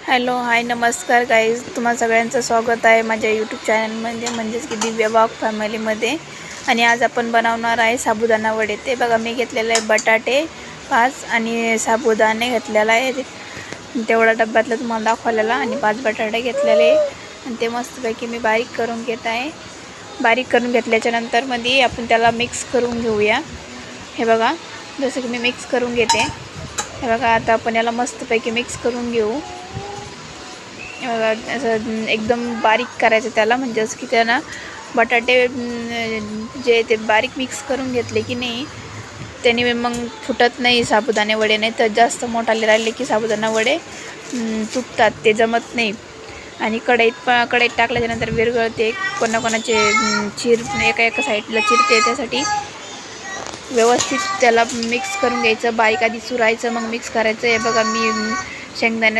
Hello hi नमस्कार guys, तुम्हा सगळ्यांचं स्वागत आहे माझ्या यूट्यूब चॅनलमध्ये म्हणजेच की दिव्य व्लॉग फॅमिलीमध्ये। आणि आज आपण बनवणार आहे साबुदाणा वडे। ते बघा मी घेतलेले आहे बटाटे 5 आणि साबुदाणे घेतलेला आहे, तेवढा डब्यातलं तुम्हाला दाखवलेला, आणि 5 बटाटे घेतलेले आणि ते मस्तपैकी मी बारीक करून घेत आहे। बारीक करून घेतल्याच्या नंतर मध्ये आपण त्याला मिक्स करून घेऊया। हे बघा जसं की मी मिक्स करून घेते। हे बघा आता आपण याला मस्तपैकी मिक्स करून घेऊ। असं एकदम बारीक करायचं त्याला, म्हणजे असं की त्यांना बटाटे जे ते बारीक मिक्स करून घेतले की नाही त्याने मग फुटत नाही साबुदाणे वडे, नाही तर जास्त मोठाले राहिले की साबुदाणा वडे तुटतात, ते जमत नाही। आणि कढईत टाकल्याच्यानंतर विरघळते, कोणाकोणाचे एका साईडला चिरते, त्यासाठी व्यवस्थित त्याला मिक्स करून घ्यायचं। बारीक आधी चुरायचं मग मिक्स करायचं। हे बघा मी शेंगदाण्याचं